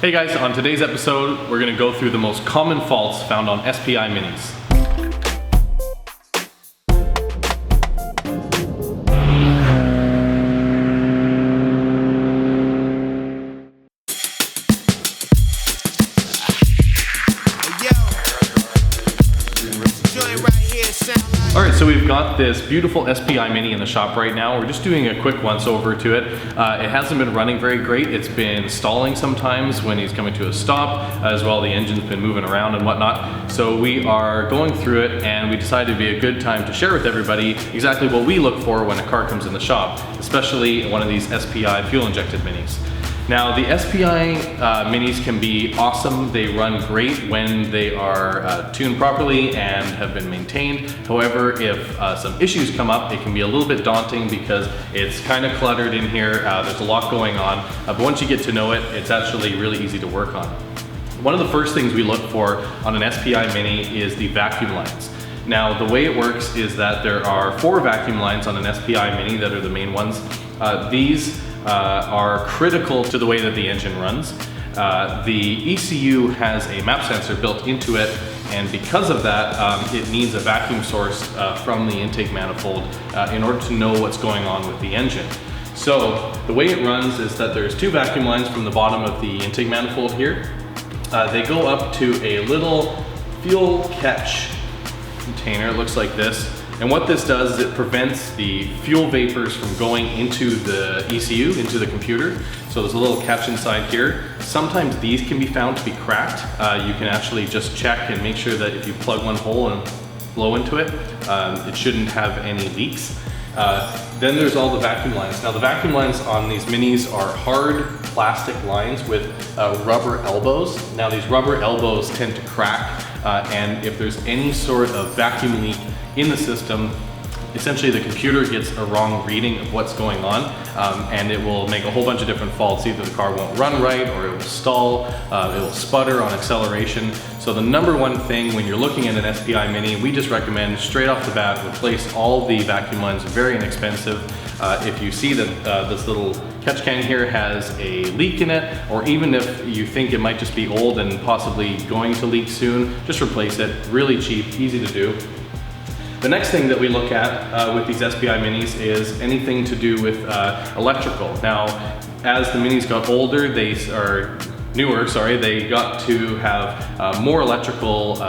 Hey guys, on today's episode, we're going to go through the most common faults found on SPI Minis. Alright, so we've got this beautiful SPI Mini in the shop right now. We're just doing a quick once over to it. It hasn't been running very great. It's been stalling sometimes when he's coming to a stop. As well, the engine's been moving around and whatnot. So we are going through it and we decided it'd be a good time to share with everybody exactly what we look for when a car comes in the shop, especially one of these SPI fuel-injected Minis. Now, the SPI Minis can be awesome. They run great when they are tuned properly and have been maintained. However, if some issues come up, it can be a little bit daunting because it's kind of cluttered in here. There's a lot going on, but once you get to know it, it's actually really easy to work on. One of the first things we look for on an SPI Mini is the vacuum lines. Now, the way it works is that there are 4 vacuum lines on an SPI Mini that are the main ones. These are critical to the way that the engine runs. The ECU has a map sensor built into it, and because of that, it needs a vacuum source from the intake manifold in order to know what's going on with the engine. So the way it runs is that there's 2 vacuum lines from the bottom of the intake manifold here. They go up to a little fuel catch container. It looks like this. And what this does is it prevents the fuel vapors from going into the ECU, into the computer. So there's a little catch inside here. Sometimes these can be found to be cracked. You can actually just check and make sure that if you plug one hole and blow into it, it shouldn't have any leaks. Then there's all the vacuum lines. Now the vacuum lines on these Minis are hard plastic lines with rubber elbows. Now these rubber elbows tend to crack, and if there's any sort of vacuum leak in the system, essentially the computer gets a wrong reading of what's going on, and it will make a whole bunch of different faults. Either the car won't run right, or it will stall, it will sputter on acceleration. So the number one thing when you're looking at an SPI Mini, we just recommend straight off the bat, replace all the vacuum lines. Very inexpensive. If you see that this little catch can here has a leak in it, or even if you think it might just be old and possibly going to leak soon, just replace it. Really cheap, easy to do. The next thing that we look at with these SPI Minis is anything to do with electrical. Now, as the Minis got older, they got to have more electrical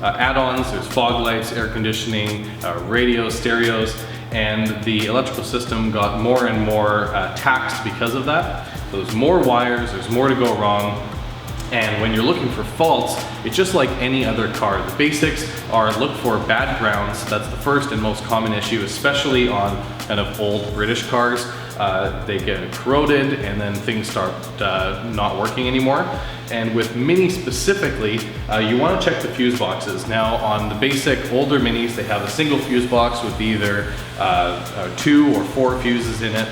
add-ons. There's fog lights, air conditioning, radios, stereos, and the electrical system got more and more taxed because of that. So there's more wires, there's more to go wrong. And when you're looking for faults, it's just like any other car. The basics are look for bad grounds. That's the first and most common issue, especially on kind of old British cars. They get corroded and then things start not working anymore. And with Mini specifically, you want to check the fuse boxes. Now on the basic older Minis, they have a single fuse box with either 2 or 4 fuses in it.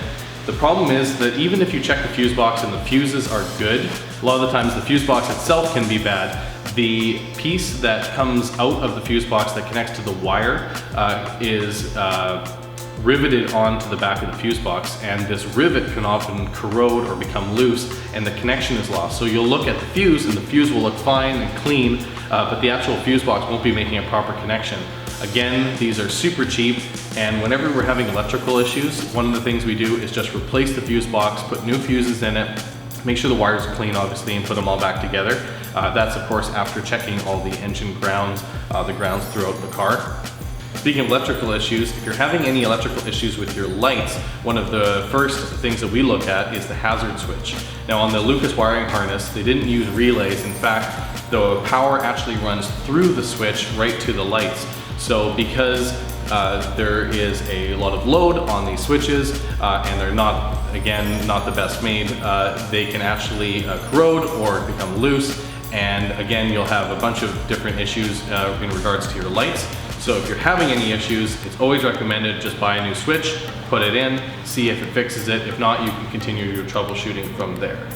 The problem is that even if you check the fuse box and the fuses are good, a lot of the times the fuse box itself can be bad. The piece that comes out of the fuse box that connects to the wire is riveted onto the back of the fuse box, and this rivet can often corrode or become loose and the connection is lost. So you'll look at the fuse and the fuse will look fine and clean, but the actual fuse box won't be making a proper connection. Again, these are super cheap, and whenever we're having electrical issues, one of the things we do is just replace the fuse box, put new fuses in it, make sure the wires are clean obviously, and put them all back together. That's of course after checking all the engine grounds, the grounds throughout the car. Speaking of electrical issues, if you're having any electrical issues with your lights, one of the first things that we look at is the hazard switch. Now on the Lucas wiring harness, they didn't use relays. In fact, the power actually runs through the switch right to the lights. So because there is a lot of load on these switches and they're not, again, not the best made, they can actually corrode or become loose. And again, you'll have a bunch of different issues in regards to your lights. So if you're having any issues, it's always recommended just buy a new switch, put it in, see if it fixes it. If not, you can continue your troubleshooting from there.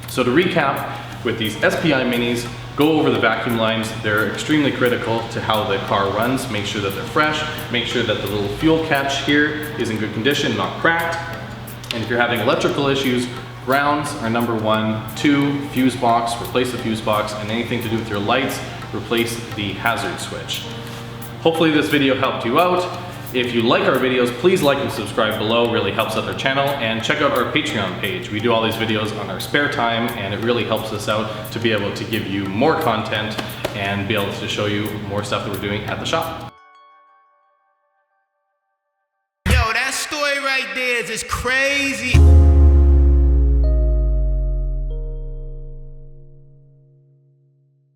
So to recap, with these SPI Minis, go over the vacuum lines. They're extremely critical to how the car runs. Make sure that they're fresh. Make sure that the little fuel catch here is in good condition, not cracked. And if you're having electrical issues, Grounds are number 1, 2, Fusebox, replace the Fusebox, and anything to do with your lights, replace the hazard switch. Hopefully this video helped you out. If you like our videos, please like and subscribe below, really helps out our channel, and check out our Patreon page. We do all these videos on our spare time, and it really helps us out to be able to give you more content and be able to show you more stuff that we're doing at the shop. Yo, that story right there is just crazy.